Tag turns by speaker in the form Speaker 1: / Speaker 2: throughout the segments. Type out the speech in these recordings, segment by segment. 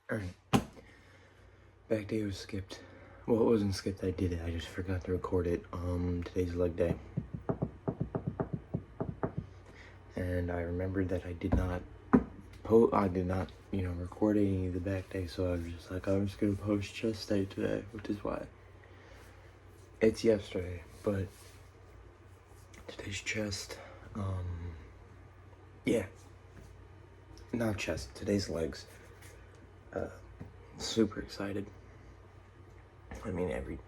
Speaker 1: Alright. Back day was skipped. Well, it wasn't skipped, I did it. I just forgot to record it. Today's leg day. And I remembered that I did not, record any of the back day, so I was just like, I'm just gonna post chest day today, which is why. It's yesterday, but today's chest. Yeah. Not chest, today's legs. Super excited. I mean, every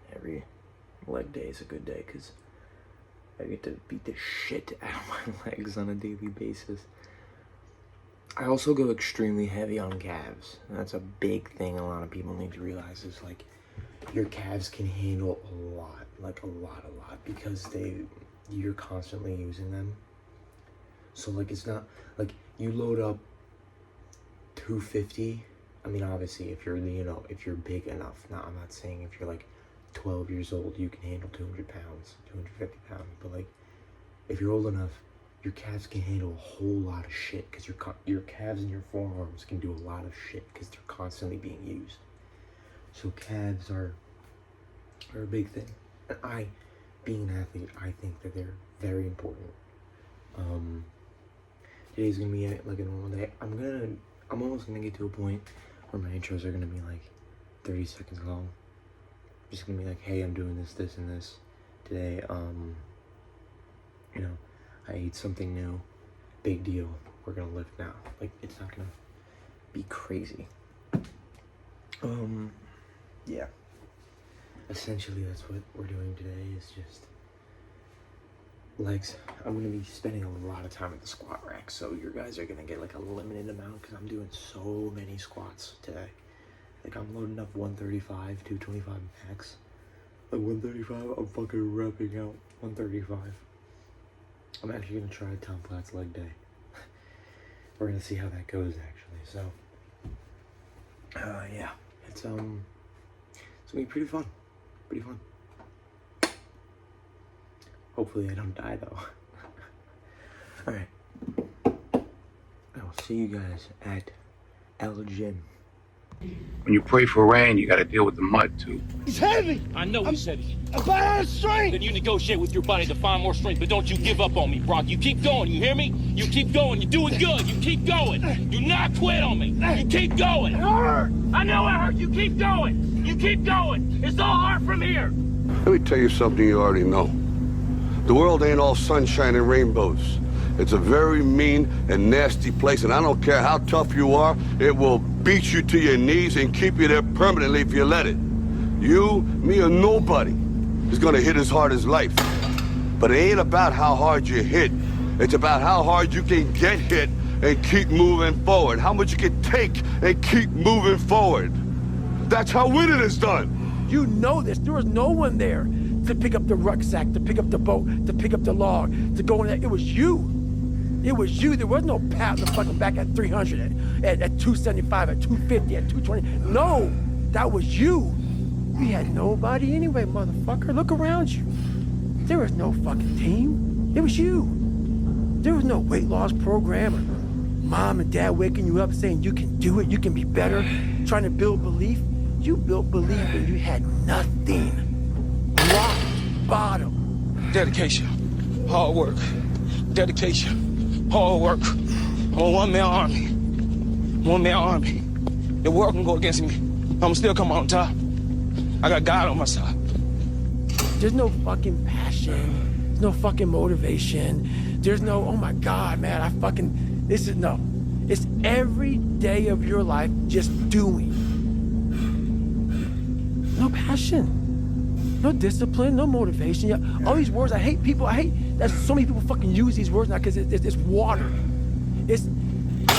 Speaker 1: leg day is a good day because I get to beat the shit out of my legs on a daily basis. I also go extremely heavy on calves. That's a big thing a lot of people need to realize is like your calves can handle a lot, like a lot, because you're constantly using them. So like it's not like you load up 250. I mean, obviously, if you're, if you're big enough. Now, I'm not saying if you're like 12 years old, you can handle 200 pounds, 250 pounds. But like, if you're old enough, your calves can handle a whole lot of shit because your calves and your forearms can do a lot of shit because they're constantly being used. So calves are a big thing. And being an athlete, I think that they're very important. Today's gonna be like a normal day. I'm almost gonna get to a point where my intros are gonna be like 30 seconds long. Just gonna be like, hey, I'm doing this, this, and this today. I ate something new. Big deal. We're gonna lift now. Like, it's not gonna be crazy. Yeah. Essentially, that's what we're doing today. Is just legs. I'm gonna be spending a lot of time at the squat rack, so you guys are gonna get like a limited amount because I'm doing so many squats today. Like I'm loading up 135, 225 max. Like 135, I'm fucking repping out 135. I'm actually gonna try Platz leg day. We're gonna see how that goes actually. So, yeah, it's gonna be pretty fun. Pretty fun. Hopefully I don't die though. Alright. I will see you guys at El Gym.
Speaker 2: When you pray for rain, you gotta deal with the mud too.
Speaker 3: He's heavy!
Speaker 4: I know he's heavy.
Speaker 3: I'm out of strength!
Speaker 4: Then you negotiate with your body to find more strength, but don't you give up on me, Brock. You keep going, you hear me? You keep going, you're doing good, you keep going. Do not quit on me. You keep going.
Speaker 3: It hurt!
Speaker 4: I know it hurt, you keep going. You keep going. It's all hard from here.
Speaker 5: Let me tell you something you already know. The world ain't all sunshine and rainbows. It's a very mean and nasty place, and I don't care how tough you are, it will beat you to your knees and keep you there permanently if you let it. You, me, or nobody is gonna hit as hard as life. But it ain't about how hard you hit. It's about how hard you can get hit and keep moving forward. How much you can take and keep moving forward. That's how winning is done.
Speaker 3: You know this. There was no one there to pick up the rucksack, to pick up the boat, to pick up the log, to go in there. It was you. It was you. There was no pat in the fucking back at 300, at 275, at 250, at 220. No, that was you. You had nobody anyway, motherfucker. Look around you. There was no fucking team. It was you. There was no weight loss program or mom and dad waking you up saying you can do it, you can be better, trying to build belief. You built belief when you had nothing. Rock bottom.
Speaker 4: Dedication, hard work. Dedication, hard work. I'm a one-man army. One-man army. The world can go against me. I'ma still come out on top. I got God on my side.
Speaker 3: There's no fucking passion. There's no fucking motivation. There's no, oh my God, man, no. It's every day of your life just doing. No passion, no discipline, no motivation. Yeah, all these words, I hate that so many people fucking use these words now because it's water. It's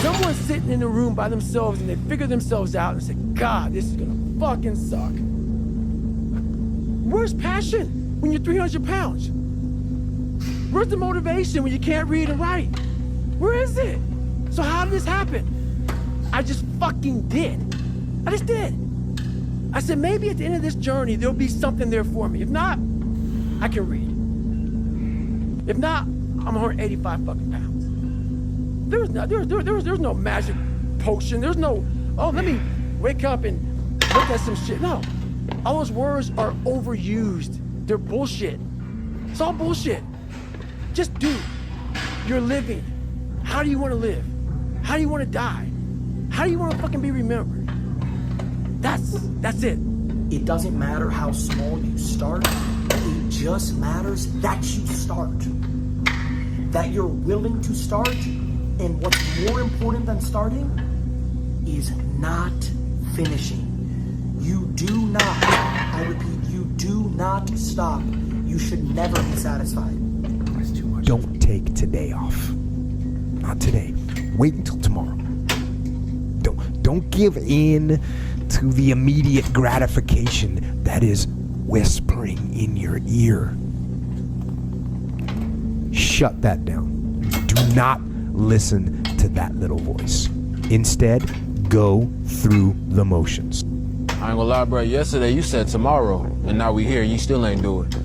Speaker 3: someone sitting in a room by themselves and they figure themselves out and say, God, this is gonna fucking suck. Where's passion when you're 300 pounds? Where's the motivation when you can't read and write? Where is it? So how did this happen? I just fucking did. I just did. I said, maybe at the end of this journey, there'll be something there for me. If not, I can read. If not, I'm 185 fucking pounds. There's no magic potion. There's no, oh, let me wake up and look at some shit. No, all those words are overused. They're bullshit. It's all bullshit. Just do. You're living. How do you want to live? How do you want to die? How do you want to fucking be remembered? That's it.
Speaker 6: It doesn't matter how small you start. It just matters that you start. That you're willing to start. And what's more important than starting is not finishing. You do not, I repeat, you do not stop. You should never be satisfied.
Speaker 1: That's too much.
Speaker 7: Don't take today off. Not today. Wait until tomorrow. Don't give in to the immediate gratification that is whispering in your ear. Shut that down. Do not listen to that little voice. Instead, go through the motions.
Speaker 4: I ain't gonna lie, bro. Yesterday you said tomorrow, and now we here. You still ain't do it.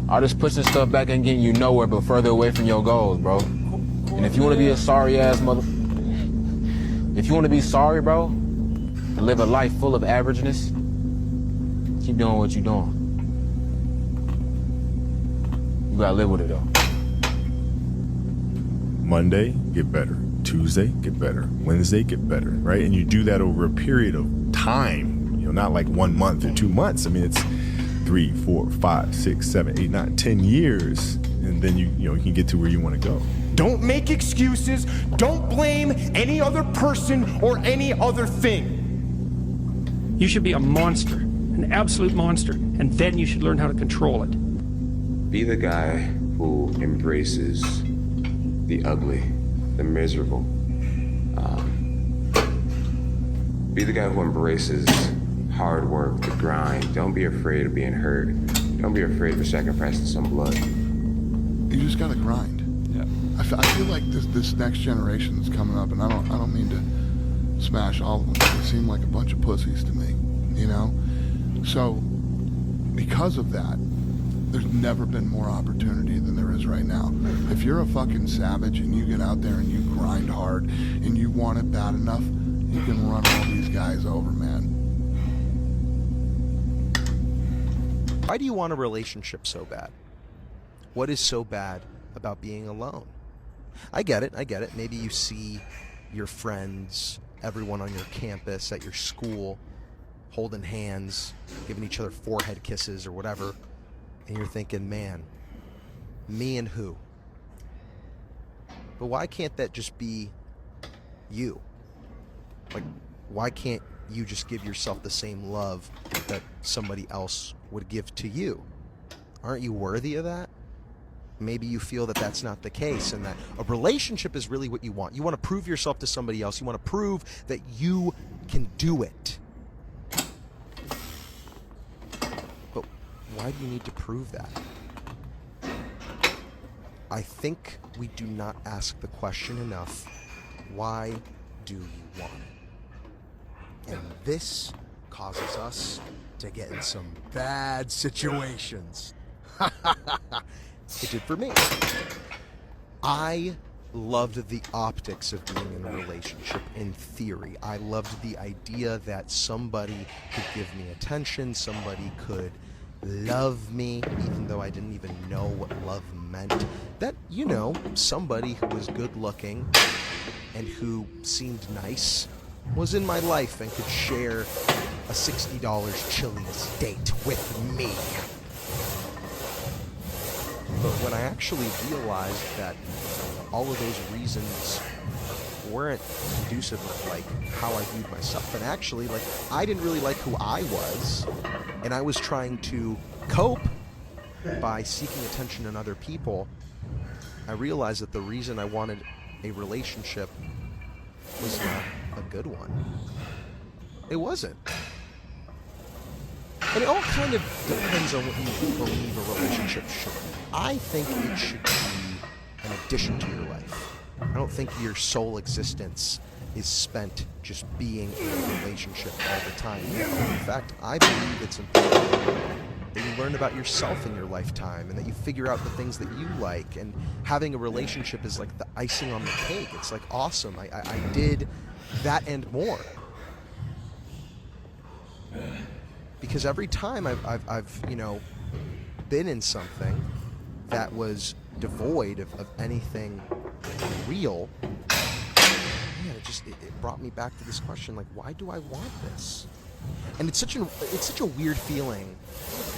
Speaker 4: All this pushing stuff back ain't getting you nowhere but further away from your goals, bro. And if you want to be a sorry ass if you want to be sorry, bro, and live a life full of averageness, keep doing what you're doing. You gotta live with it though.
Speaker 8: Monday, get better. Tuesday, get better. Wednesday, get better, right? And you do that over a period of time. Not like 1 month or 2 months. I mean, it's 3, 4, 5, 6, 7, 8, 9, 10 years, and then you can get to where you want to go.
Speaker 7: Don't make excuses. Don't blame any other person or any other thing.
Speaker 9: You should be a monster, an absolute monster, and then you should learn how to control it.
Speaker 10: Be the guy who embraces the ugly, the miserable. Be the guy who embraces hard work, the grind. Don't be afraid of being hurt. Don't be afraid of sacrificing some blood.
Speaker 11: You just gotta grind.
Speaker 10: Yeah.
Speaker 11: I feel like this next generation that's coming up, and I don't mean to smash all of them. They seem like a bunch of pussies to me, So, because of that, there's never been more opportunity than there is right now. If you're a fucking savage and you get out there and you grind hard and you want it bad enough, you can run all these guys over, man.
Speaker 12: Why do you want a relationship so bad? What is so bad about being alone? I get it. Maybe you see your friends, everyone on your campus, at your school, holding hands, giving each other forehead kisses or whatever, and you're thinking, man, me and who? But why can't that just be you? Like, why can't you just give yourself the same love that somebody else would give to you? Aren't you worthy of that? Maybe you feel that that's not the case, and that a relationship is really what you want. You want to prove yourself to somebody else. You want to prove that you can do it. But why do you need to prove that? I think we do not ask the question enough, why do you want it? And this causes us to get in some bad situations. It did for me. I loved the optics of being in a relationship in theory. I loved the idea that somebody could give me attention, somebody could love me, even though I didn't even know what love meant. That, somebody who was good looking and who seemed nice was in my life and could share a $60 Chili's date with me. But when I actually realized that all of those reasons weren't conducive of how I viewed myself, and actually I didn't really like who I was, and I was trying to cope by seeking attention in other people, I realized that the reason I wanted a relationship was not a good one. It wasn't. And it all kind of depends on what you believe a relationship should be. I think it should be an addition to your life. I don't think your sole existence is spent just being in a relationship all the time. No, in fact, I believe it's important that you learn about yourself in your lifetime and that you figure out the things that you like. And having a relationship is like the icing on the cake. It's like awesome. I did that and more. Because every time I've you know, been in something that was devoid of anything real, man, it brought me back to this question, like, why do I want this? And it's such a weird feeling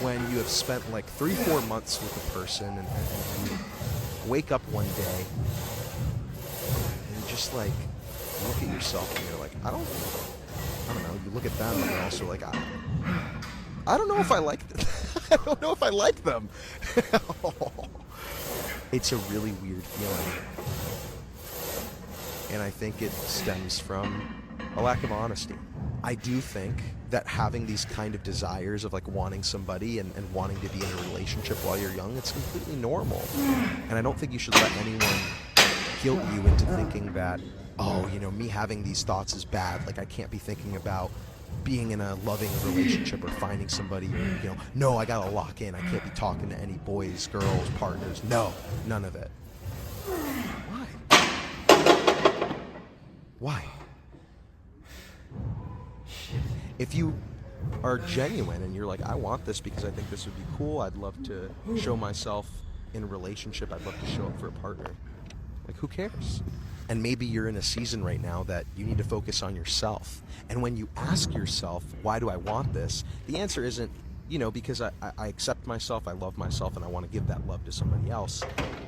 Speaker 12: when you have spent like 3-4 months with a person and you wake up one day and you just like look at yourself and you're like, I don't know, you look at them and you're also like, I don't know if I like them. I don't know if I like them. It's a really weird feeling. And I think it stems from a lack of honesty. I do think that having these kind of desires of like wanting somebody and wanting to be in a relationship while you're young, it's completely normal. And I don't think you should let anyone guilt you into thinking that, oh, you know, me having these thoughts is bad. Like I can't be thinking about being in a loving relationship or finding somebody, you know, no, I gotta lock in. I can't be talking to any boys, girls, partners. No, none of it. Why? If you are genuine and you're like, I want this because I think this would be cool, I'd love to show myself in a relationship, I'd love to show up for a partner. Like, who cares? And maybe you're in a season right now that you need to focus on yourself. And when you ask yourself, why do I want this? The answer isn't, you know, because I accept myself, I love myself, and I want to give that love to somebody else.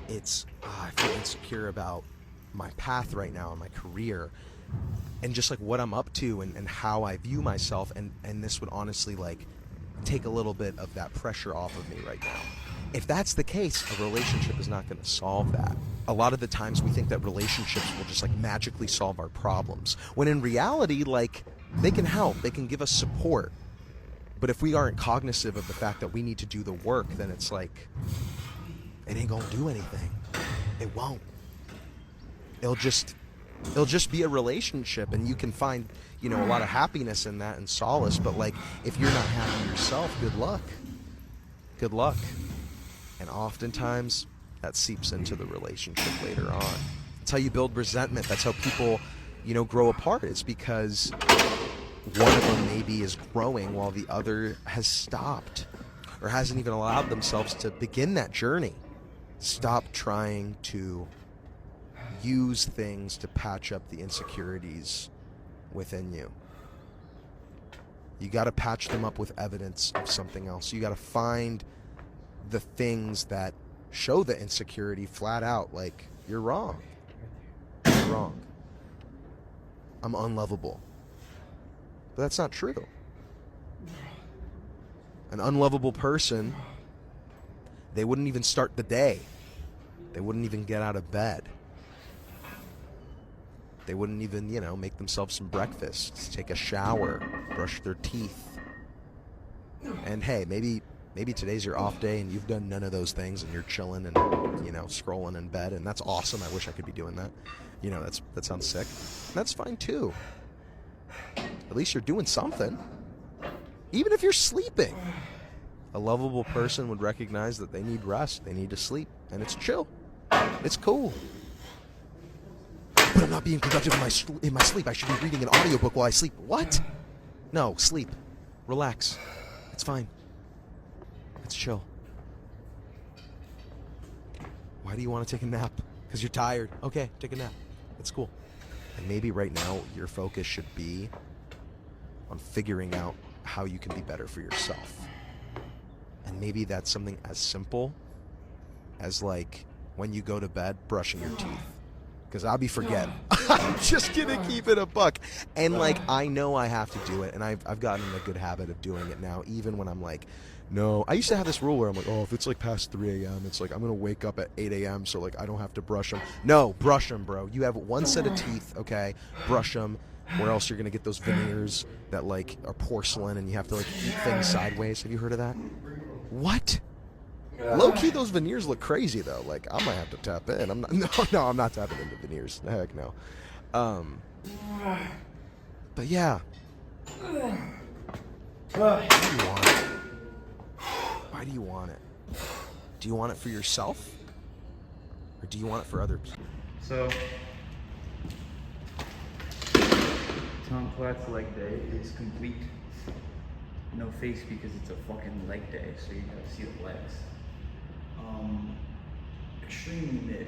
Speaker 12: It's, I feel insecure about my path right now in my career and just like what I'm up to and how I view myself. And this would honestly like take a little bit of that pressure off of me right now. If that's the case, a relationship is not going to solve that. A lot of the times we think that relationships will just like magically solve our problems, when in reality, like, they can help, they can give us support. But if we aren't cognizant of the fact that we need to do the work, then it's like, it ain't gonna do anything. It won't. It'll just be a relationship, and you can find, you know, a lot of happiness in that and solace, but like, if you're not happy yourself, good luck. Good luck. And oftentimes, that seeps into the relationship later on. That's how you build resentment. That's how people, you know, grow apart. It's because one of them maybe is growing while the other has stopped or hasn't even allowed themselves to begin that journey. Stop trying to use things to patch up the insecurities within you. You got to patch them up with evidence of something else. You got to find the things that show the insecurity flat out, like, you're wrong. You're wrong. I'm unlovable. But that's not true. An unlovable person, they wouldn't even start the day. They wouldn't even get out of bed. They wouldn't even, you know, make themselves some breakfast, take a shower, brush their teeth. And hey, maybe today's your off day and you've done none of those things and you're chilling and, you know, scrolling in bed, and that's awesome. I wish I could be doing that. You know, that sounds sick. That's fine too. At least you're doing something. Even if you're sleeping. A lovable person would recognize that they need rest, they need to sleep, and it's chill. It's cool. But I'm not being productive in my sleep. I should be reading an audiobook while I sleep. What? No, sleep. Relax. It's fine. It's chill. Why do you want to take a nap? Because you're tired. Okay, take a nap. It's cool. And maybe right now your focus should be on figuring out how you can be better for yourself. And maybe that's something as simple as, like, when you go to bed, brushing your teeth. Because I'll be forgetting. I'm just gonna keep it a buck. And, like, I know I have to do it, and I've gotten in a good habit of doing it now, even when I'm like, no. I used to have this rule where I'm like, oh, if it's like past 3 a.m., it's like I'm gonna wake up at 8 a.m. so like I don't have to brush them. No, brush them, bro. You have one set of teeth, okay? Brush them, or else you're gonna get those veneers that like are porcelain, and you have to like eat things sideways. Have you heard of that? What? Low key, those veneers look crazy though. Like, I might have to tap in. I'm not tapping into veneers. Heck no. But yeah. Why do you want it? Why do you want it? Do you want it for yourself? Or do you want it for other people?
Speaker 1: So, Tom Platz leg day is complete. No face because it's a fucking leg day, so you gotta see the legs. Extremely mid.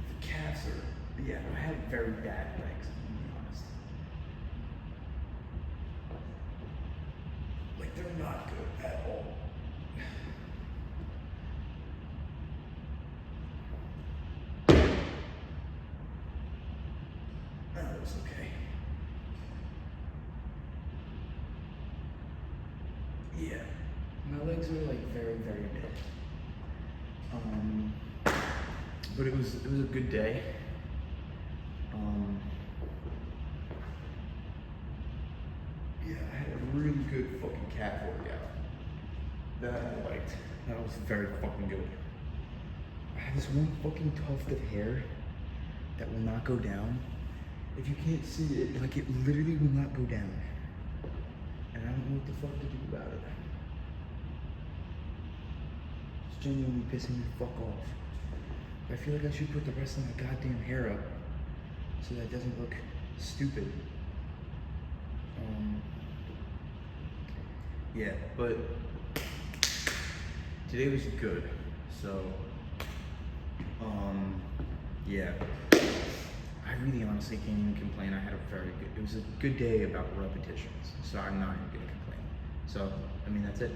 Speaker 1: The calves are, yeah, I have very bad legs, I'm gonna be honest. Like, they're not good at all. That looks okay. Yeah, my legs are like very, very mid. But it was a good day. Yeah, I had a really good fucking calf workout that I liked. That was very fucking good. I have this one fucking tuft of hair that will not go down. If you can't see it, like, it literally will not go down. And I don't know what the fuck to do about it. It's genuinely pissing me the fuck off. I feel like I should put the rest of my goddamn hair up so that it doesn't look stupid. Yeah, but today was good. So, yeah. I really honestly can't even complain. I had it was a good day about repetitions, so I'm not even gonna complain. So, I mean, that's it.